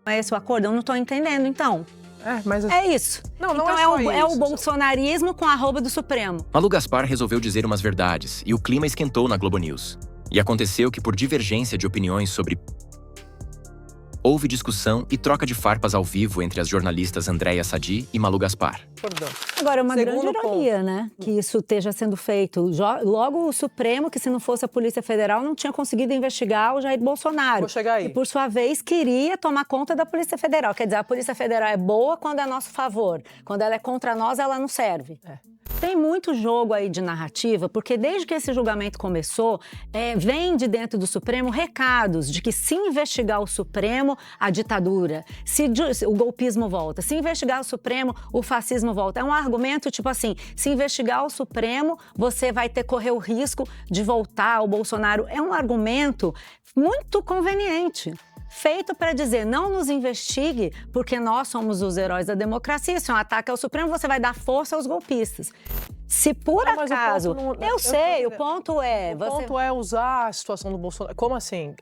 É esse o acordo? Eu não tô entendendo, então. Mas... É isso. Não então é só isso. É o bolsonarismo com arroba do Supremo. Malu Gaspar resolveu dizer umas verdades e o clima esquentou na Globo News. E aconteceu que, por divergência de opiniões sobre... houve discussão e troca de farpas ao vivo entre as jornalistas Andréia Sadi e Malu Gaspar. Agora, é uma Segundo grande ironia, né? Que isso esteja sendo feito. Logo o Supremo, que se não fosse a Polícia Federal, não tinha conseguido investigar o Jair Bolsonaro. Vou chegar aí. E, por sua vez, queria tomar conta da Polícia Federal. Quer dizer, a Polícia Federal é boa quando é a nosso favor. Quando ela é contra nós, ela não serve. Tem muito jogo aí de narrativa, porque desde que esse julgamento começou, vem de dentro do Supremo recados de que se investigar o Supremo, a ditadura, se o golpismo volta, se investigar o Supremo, o fascismo volta. É um argumento tipo assim, se investigar o Supremo, você vai correr o risco de voltar ao Bolsonaro. É um argumento muito conveniente. Feito para dizer, não nos investigue, porque nós somos os heróis da democracia. Se é um ataque ao Supremo, você vai dar força aos golpistas. Se por acaso... O ponto é... O ponto é usar a situação do Bolsonaro... Como assim?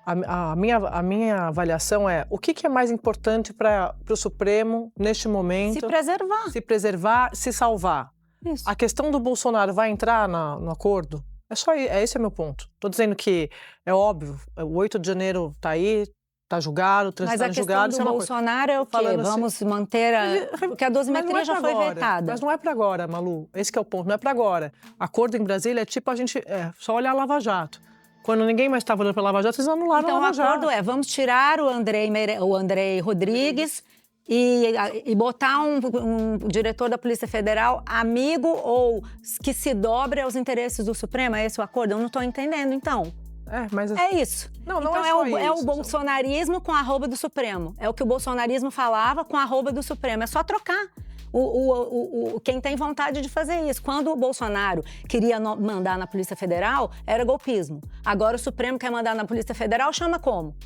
A minha avaliação é, o que é mais importante para o Supremo, neste momento? Se preservar. Se preservar, se salvar. Isso. A questão do Bolsonaro vai entrar no acordo? Esse é meu ponto. Estou dizendo que é óbvio, o 8 de janeiro está aí, está julgado, o trânsito está julgado. Mas a questão do Bolsonaro é o quê? Vamos manter porque a dosimetria já foi vetada. Mas não é para agora, Malu. Esse que é o ponto, não é para agora. Acordo em Brasília é tipo a gente... só olhar a Lava Jato. Quando ninguém mais estava olhando para a Lava Jato, vocês anularam a Lava Jato. Então o acordo vamos tirar o Andrei Rodrigues e botar um diretor da Polícia Federal amigo ou que se dobre aos interesses do Supremo? É esse o acordo? Eu não estou entendendo, então. É isso. Não então é só isso. É o bolsonarismo com a arroba do Supremo. É o que o bolsonarismo falava com a arroba do Supremo. É só trocar. Quem tem vontade de fazer isso. Quando o Bolsonaro queria mandar na Polícia Federal, era golpismo. Agora o Supremo quer mandar na Polícia Federal, chama como?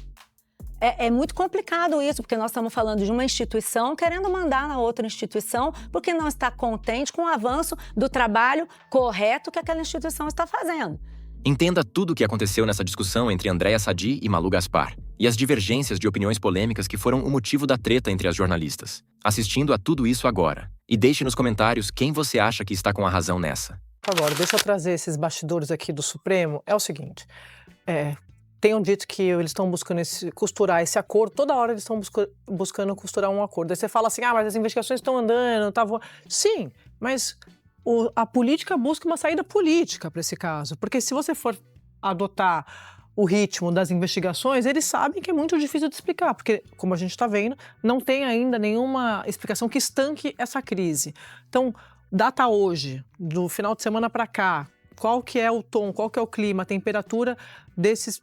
É muito complicado isso, porque nós estamos falando de uma instituição querendo mandar na outra instituição porque não está contente com o avanço do trabalho correto que aquela instituição está fazendo. Entenda tudo o que aconteceu nessa discussão entre Andréia Sadi e Malu Gaspar e as divergências de opiniões polêmicas que foram o motivo da treta entre as jornalistas. Assistindo a tudo isso agora. E deixe nos comentários quem você acha que está com a razão nessa. Agora, deixa eu trazer esses bastidores aqui do Supremo. É o seguinte, tenham dito que eles estão buscando costurar esse acordo, toda hora eles estão buscando costurar um acordo. Aí você fala assim, mas as investigações estão andando, Sim, mas a política busca uma saída política para esse caso, porque se você for adotar o ritmo das investigações, eles sabem que é muito difícil de explicar, porque, como a gente está vendo, não tem ainda nenhuma explicação que estanque essa crise. Então, data hoje, do final de semana para cá, qual que é o tom, qual que é o clima, a temperatura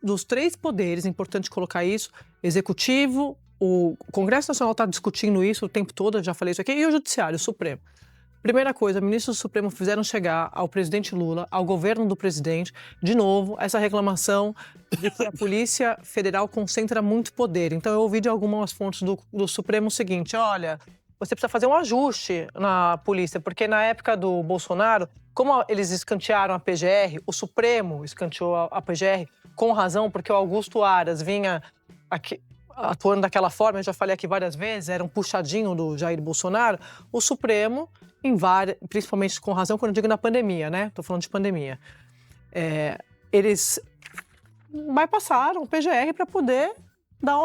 dos três poderes, importante colocar isso, executivo, o Congresso Nacional está discutindo isso o tempo todo, eu já falei isso aqui, e o Judiciário, o Supremo. Primeira coisa, ministros do Supremo fizeram chegar ao presidente Lula, ao governo do presidente, de novo, essa reclamação de que a Polícia Federal concentra muito poder. Então, eu ouvi de algumas fontes do Supremo o seguinte, olha, você precisa fazer um ajuste na polícia, porque na época do Bolsonaro, como eles escantearam a PGR, o Supremo escanteou a PGR com razão, porque o Augusto Aras vinha aqui, atuando daquela forma, eu já falei aqui várias vezes, era um puxadinho do Jair Bolsonaro, o Supremo, principalmente com razão, quando eu digo na pandemia, né? Estou falando de pandemia. Eles bypassaram o PGR para poder dar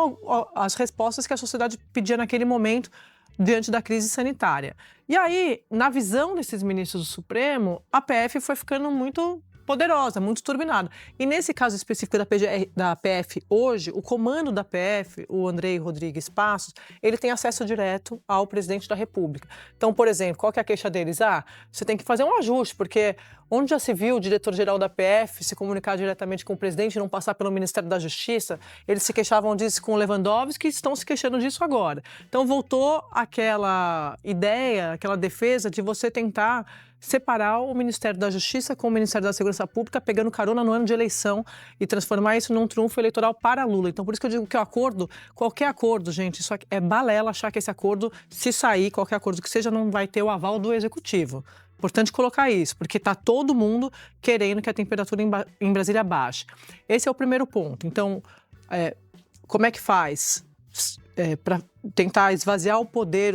as respostas que a sociedade pedia naquele momento diante da crise sanitária. E aí, na visão desses ministros do Supremo, a PF foi ficando muito poderosa, muito turbinada. E nesse caso específico da PF hoje, o comando da PF, o Andrei Rodrigues Passos, ele tem acesso direto ao presidente da República. Então, por exemplo, qual que é a queixa deles? Você tem que fazer um ajuste, porque onde já se viu o diretor-geral da PF se comunicar diretamente com o presidente e não passar pelo Ministério da Justiça, eles se queixavam disso com o Lewandowski e estão se queixando disso agora. Então, voltou aquela ideia, aquela defesa de você tentar separar o Ministério da Justiça com o Ministério da Segurança Pública, pegando carona no ano de eleição e transformar isso num triunfo eleitoral para Lula. Então, por isso que eu digo que o acordo, qualquer acordo, gente, isso é balela achar que esse acordo, se sair, qualquer acordo que seja, não vai ter o aval do Executivo. Importante colocar isso, porque está todo mundo querendo que a temperatura em Brasília baixe. Esse é o primeiro ponto. Então, como é que faz? para tentar esvaziar o poder,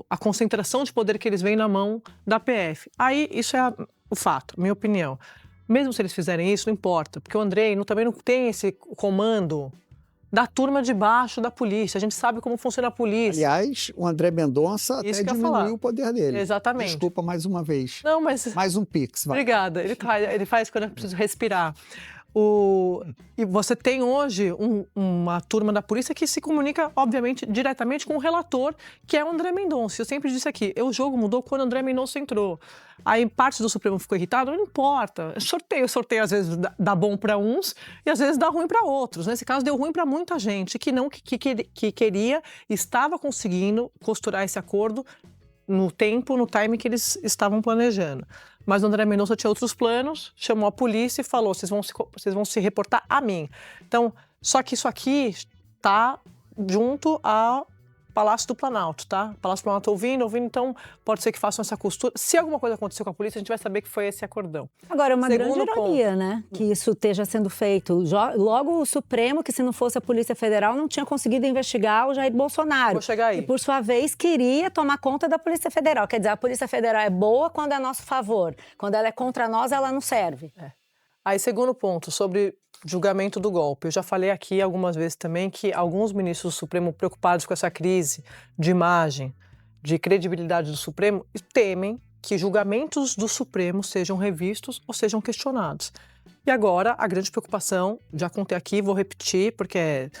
a concentração de poder que eles veem na mão da PF. Aí, isso é o fato, minha opinião. Mesmo se eles fizerem isso, não importa, porque o Andrei também não tem esse comando da turma de baixo da polícia. A gente sabe como funciona a polícia. Aliás, o André Mendonça até diminuiu o poder dele. Exatamente. Desculpa mais uma vez. Não, mas... Mais um pix, vai. Obrigada. Ele faz quando eu preciso respirar. E você tem hoje uma turma da polícia que se comunica, obviamente, diretamente com o relator, que é o André Mendonça. Eu sempre disse aqui, o jogo mudou quando o André Mendonça entrou. Aí parte do Supremo ficou irritado, não importa. Sorteio às vezes dá bom para uns e às vezes dá ruim para outros. Nesse caso deu ruim para muita gente que queria, estava conseguindo costurar esse acordo no time que eles estavam planejando. Mas o André Mendonça tinha outros planos, chamou a polícia e falou, vocês vão se reportar a mim. Então, só que isso aqui está junto ao Palácio do Planalto, tá? O Palácio do Planalto ouvindo, então pode ser que façam essa costura. Se alguma coisa acontecer com a polícia, a gente vai saber que foi esse acordão. Agora, é uma grande ironia, né? Que isso esteja sendo feito. Logo o Supremo, que se não fosse a Polícia Federal, não tinha conseguido investigar o Jair Bolsonaro. Vou chegar aí. E, por sua vez, queria tomar conta da Polícia Federal. Quer dizer, a Polícia Federal é boa quando é a nosso favor. Quando ela é contra nós, ela não serve. Aí, segundo ponto, sobre julgamento do golpe. Eu já falei aqui algumas vezes também que alguns ministros do Supremo, preocupados com essa crise de imagem, de credibilidade do Supremo, temem que julgamentos do Supremo sejam revistos ou sejam questionados. E agora, a grande preocupação, já contei aqui, vou repetir, porque é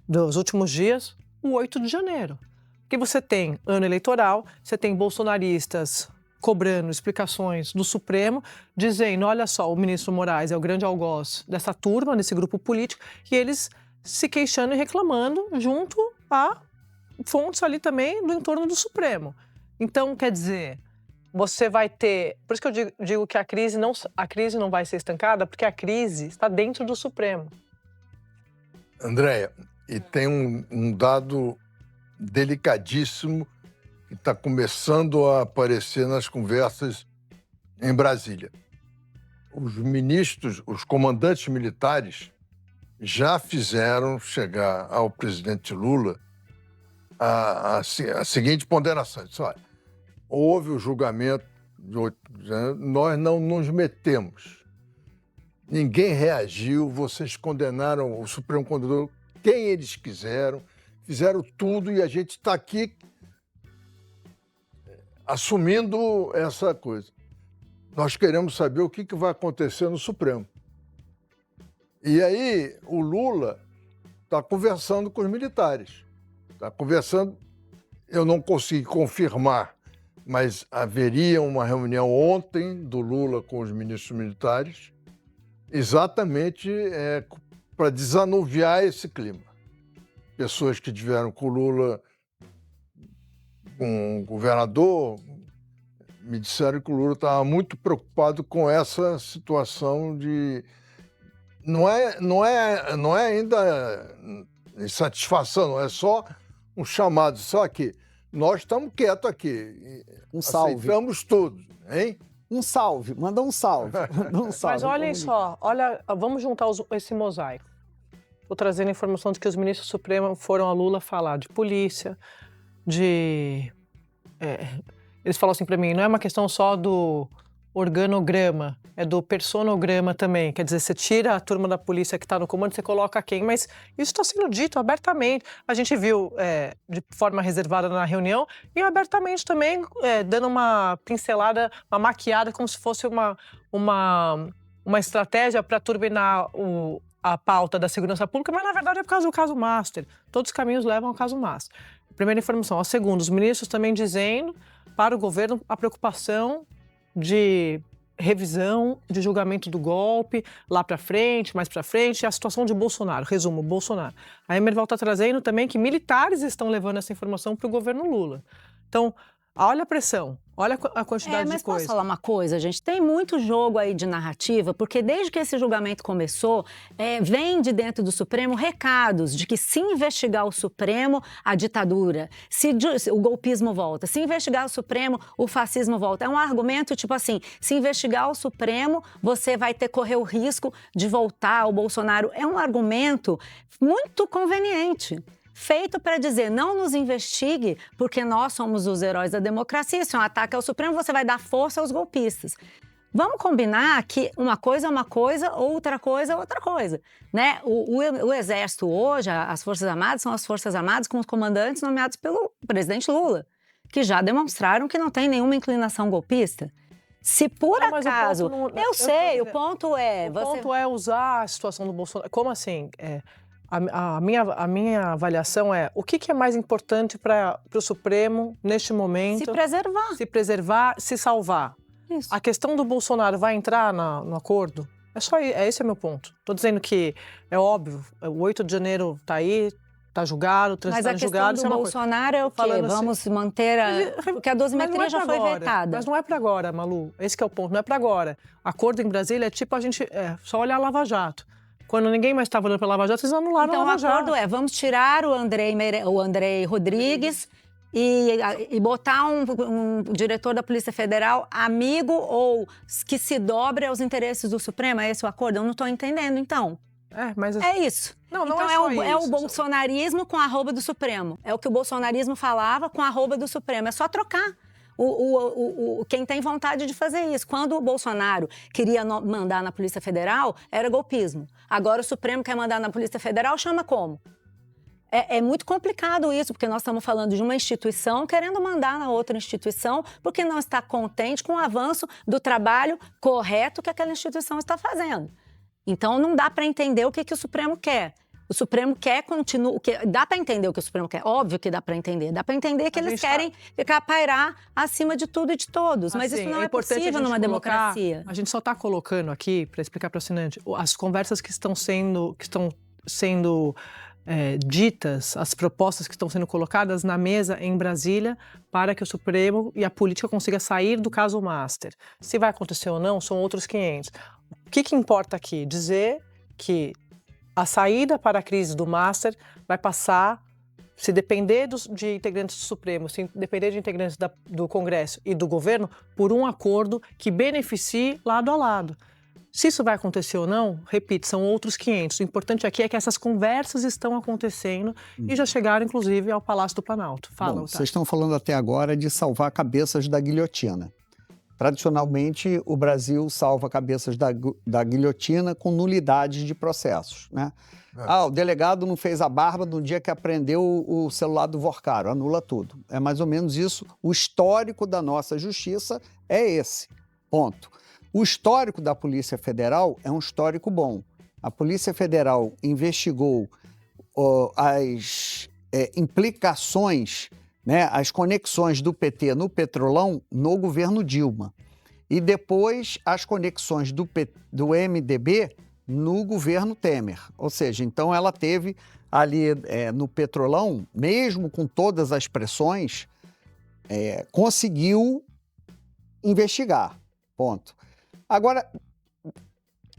dos últimos dias, o 8 de janeiro. Porque você tem ano eleitoral, você tem bolsonaristas cobrando explicações do Supremo, dizendo, olha só, o ministro Moraes é o grande algoz dessa turma, desse grupo político, e eles se queixando e reclamando junto a fontes ali também do entorno do Supremo. Então, quer dizer, você vai ter... Por isso que eu digo que a crise não vai ser estancada, porque a crise está dentro do Supremo. Andréia, e tem um dado delicadíssimo que está começando a aparecer nas conversas em Brasília. Os ministros, os comandantes militares já fizeram chegar ao presidente Lula a seguinte ponderação. Disse, olha, houve o julgamento de 8 de janeiro, nós não nos metemos. Ninguém reagiu, vocês condenaram, o Supremo condenou quem eles quiseram, fizeram tudo e a gente está aqui assumindo essa coisa. Nós queremos saber o que vai acontecer no Supremo. E aí o Lula está conversando com os militares. Está conversando, eu não consegui confirmar, mas haveria uma reunião ontem do Lula com os ministros militares, exatamente para desanuviar esse clima. Pessoas que tiveram com o Lula, com o governador, me disseram que o Lula estava muito preocupado com essa situação de... Não é ainda insatisfação, não é só um chamado, só que nós estamos quietos aqui. Um salve. Aceitamos tudo, hein? Um salve, manda um salve. Mas olhem só, vamos juntar esse mosaico. Estou trazendo a informação de que os ministros supremos foram a Lula falar de polícia, eles falam assim para mim, não é uma questão só do organograma, é do personograma também. Quer dizer, você tira a turma da polícia que está no comando, você coloca quem, mas isso está sendo dito abertamente. A gente viu de forma reservada na reunião e abertamente também dando uma pincelada, uma maquiada, como se fosse uma estratégia para turbinar a pauta da segurança pública, mas na verdade é por causa do caso Master. Todos os caminhos levam ao caso Master. Primeira informação. A segunda, os ministros também dizendo para o governo a preocupação de revisão, de julgamento do golpe, lá para frente, mais para frente, e a situação de Bolsonaro. Resumo, Bolsonaro. A Emerval está trazendo também que militares estão levando essa informação para o governo Lula. Então, olha a pressão. Olha a quantidade de mas coisa. posso falar uma coisa, gente? Tem muito jogo aí de narrativa, porque desde que esse julgamento começou, vem de dentro do Supremo recados de que se investigar o Supremo, a ditadura, se o golpismo volta, se investigar o Supremo, o fascismo volta. É um argumento tipo assim, se investigar o Supremo, você vai correr o risco de voltar ao Bolsonaro. É um argumento muito conveniente. Feito para dizer, não nos investigue, porque nós somos os heróis da democracia. Se é um ataque ao Supremo, você vai dar força aos golpistas. Vamos combinar que uma coisa é uma coisa, outra coisa é outra coisa. Né? O Exército hoje, as Forças Armadas, são as Forças Armadas com os comandantes nomeados pelo presidente Lula, que já demonstraram que não tem nenhuma inclinação golpista. Se por acaso... O ponto é... O ponto é usar a situação do Bolsonaro... Como assim? A minha avaliação é o que é mais importante para o Supremo neste momento? Se preservar, se salvar. Isso. A questão do Bolsonaro vai entrar no acordo? Esse é meu ponto. Estou dizendo que é óbvio, o 8 de janeiro está aí, está julgado, transitado julgado. Mas a questão do Bolsonaro é o quê? Vamos assim, manter porque a dosimetria já foi vetada. Mas não é para agora, Malu. Esse que é o ponto, não é para agora. Acordo em Brasília é tipo a gente só olhar a Lava Jato. Quando ninguém mais estava olhando para a Lava Jato, vocês anularam a Lava Jato. Então o acordo vamos tirar o Andrei Rodrigues e botar um diretor da Polícia Federal amigo ou que se dobre aos interesses do Supremo. É esse o acordo? Eu não estou entendendo, então. É isso. Não então é só isso. É o bolsonarismo com a arroba do Supremo. É o que o bolsonarismo falava com a arroba do Supremo. É só trocar. Quem tem vontade de fazer isso. Quando o Bolsonaro queria mandar na Polícia Federal, era golpismo. Agora o Supremo quer mandar na Polícia Federal, chama como? É muito complicado isso, porque nós estamos falando de uma instituição querendo mandar na outra instituição porque não está contente com o avanço do trabalho correto que aquela instituição está fazendo. Então não dá para entender o que o Supremo quer. O Supremo quer continuar... Dá para entender o que o Supremo quer? Óbvio que dá para entender. Dá para entender que eles querem ficar pairar acima de tudo e de todos. Mas isso não é possível numa democracia. A gente só está colocando aqui, para explicar para o assinante, as conversas que estão sendo ditas, as propostas que estão sendo colocadas na mesa em Brasília para que o Supremo e a política consiga sair do caso Master. Se vai acontecer ou não, são outros 500. O que importa aqui? Dizer que a saída para a crise do Master vai passar, se depender de integrantes do Supremo, se depender de integrantes do Congresso e do governo, por um acordo que beneficie lado a lado. Se isso vai acontecer ou não, repito, são outros 500. O importante aqui é que essas conversas estão acontecendo e já chegaram, inclusive, ao Palácio do Planalto. Bom, vocês estão falando até agora de salvar cabeças da guilhotina. Tradicionalmente, o Brasil salva cabeças da guilhotina com nulidades de processos, né? O delegado não fez a barba no dia que apreendeu o celular do Vorcaro, anula tudo. É mais ou menos isso. O histórico da nossa justiça é esse, ponto. O histórico da Polícia Federal é um histórico bom. A Polícia Federal investigou as implicações, né, as conexões do PT no Petrolão no governo Dilma. E depois as conexões do MDB no governo Temer. Ou seja, então ela teve ali no Petrolão, mesmo com todas as pressões, conseguiu investigar. Ponto. Agora,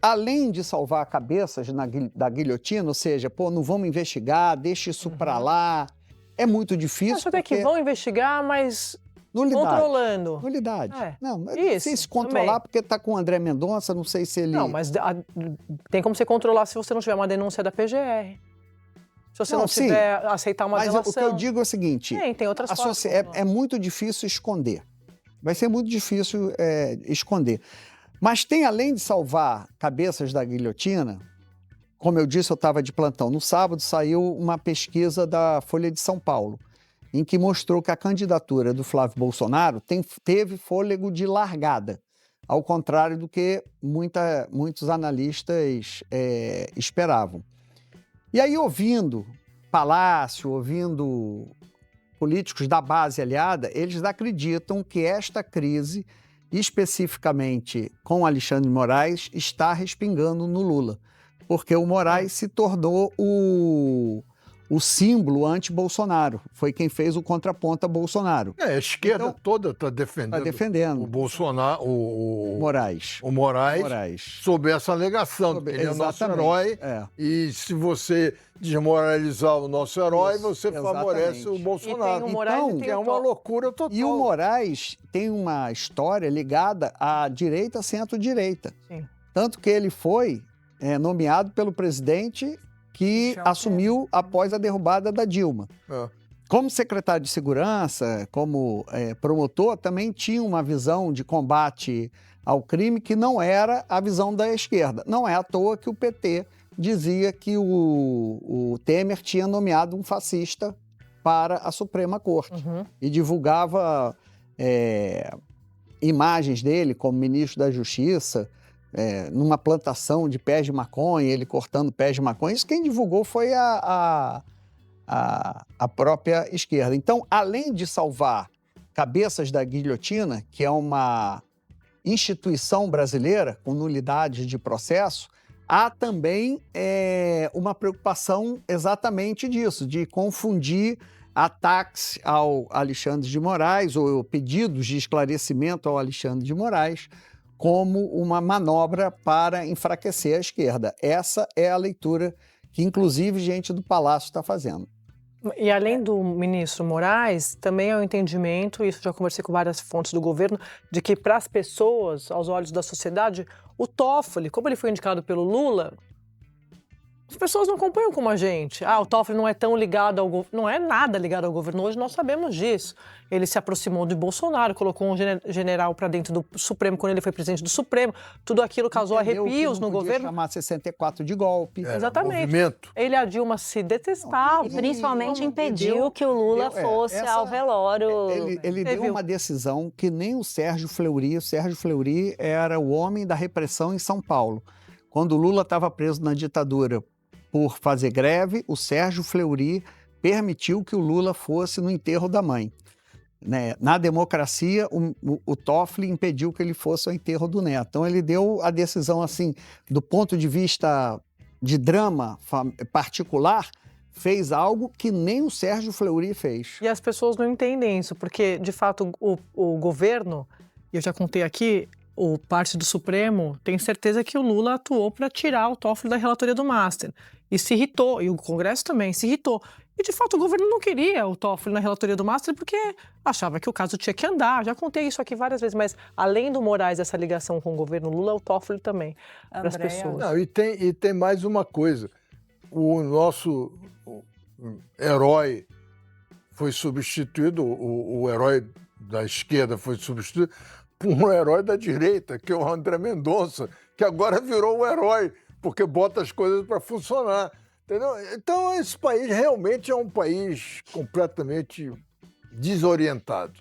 além de salvar cabeças da guilhotina, ou seja, não vamos investigar, deixa isso para lá, é muito difícil. Acho até que vão investigar, mas nulidade. Controlando. Nulidade. Não sei se controlar, também. Porque está com o André Mendonça, não sei se ele... Não, mas tem como você controlar se você não tiver uma denúncia da PGR. Se você não tiver aceitar uma delação. Mas o que eu digo é o seguinte... Tem outras formas. É muito difícil esconder. Vai ser muito difícil esconder. Mas tem, além de salvar cabeças da guilhotina, como eu disse, eu estava de plantão. No sábado saiu uma pesquisa da Folha de São Paulo, em que mostrou que a candidatura do Flávio Bolsonaro teve fôlego de largada, ao contrário do que muitos analistas esperavam. E aí, ouvindo Palácio, ouvindo políticos da base aliada, eles acreditam que esta crise, especificamente com Alexandre de Moraes, está respingando no Lula, porque o Moraes se tornou o o símbolo anti-Bolsonaro. Foi quem fez o contraponto a Bolsonaro. A esquerda Então, toda está defendendo, Está defendendo o Bolsonaro, Moraes. o Moraes sob essa alegação, que ele é nosso herói. E se você desmoralizar o nosso herói, você favorece o Bolsonaro. E tem o Moraes, então, que é uma loucura total. E o Moraes tem uma história ligada à direita, centro-direita. Tanto que ele foi nomeado pelo presidente que assumiu após a derrubada da Dilma. Como secretário de Segurança, como promotor, também tinha uma visão de combate ao crime que não era a visão da esquerda. Não é à toa que o PT dizia que o Temer tinha nomeado um fascista para a Suprema Corte e divulgava imagens dele como ministro da Justiça, numa plantação de pés de maconha, ele cortando pés de maconha. Isso quem divulgou foi a própria esquerda. Então, além de salvar cabeças da guilhotina, que é uma instituição brasileira com nulidade de processo, há também uma preocupação exatamente disso, de confundir ataques ao Alexandre de Moraes ou pedidos de esclarecimento ao Alexandre de Moraes como uma manobra para enfraquecer a esquerda. Essa é a leitura que, inclusive, gente do Palácio está fazendo. E além do ministro Moraes, também é o entendimento, isso já conversei com várias fontes do governo, de que para as pessoas, aos olhos da sociedade, o Toffoli, como ele foi indicado pelo Lula, as pessoas não acompanham como a gente. O Toffoli não é tão ligado ao governo, não é nada ligado ao governo, hoje nós sabemos disso. Ele se aproximou de Bolsonaro, colocou um general para dentro do Supremo quando ele foi presidente do Supremo, tudo aquilo causou arrepios no governo. Chamar 64 de golpe. Exatamente. Movimento. Ele e a Dilma se detestavam. Principalmente impediu que o Lula fosse ao velório. Ele deu uma decisão que nem o Sérgio Fleury era o homem da repressão em São Paulo. Quando o Lula estava preso na ditadura por fazer greve, o Sérgio Fleury permitiu que o Lula fosse no enterro da mãe. Na democracia, o Toffoli impediu que ele fosse ao enterro do neto. Então, ele deu a decisão, assim, do ponto de vista de drama particular, fez algo que nem o Sérgio Fleury fez. E as pessoas não entendem isso, porque, de fato, o governo, eu já contei aqui, parte do Supremo tem certeza que o Lula atuou para tirar o Toffoli da relatoria do Master. E se irritou, e o Congresso também se irritou. E, de fato, o governo não queria o Toffoli na relatoria do Master porque achava que o caso tinha que andar. Já contei isso aqui várias vezes, mas além do Moraes, essa ligação com o governo Lula, o Toffoli também, para as pessoas. Não, e tem mais uma coisa. O nosso herói foi substituído, o herói da esquerda foi substituído por um herói da direita, que é o André Mendonça, que agora virou o herói, porque bota as coisas para funcionar. Entendeu? Então, esse país realmente é um país completamente desorientado.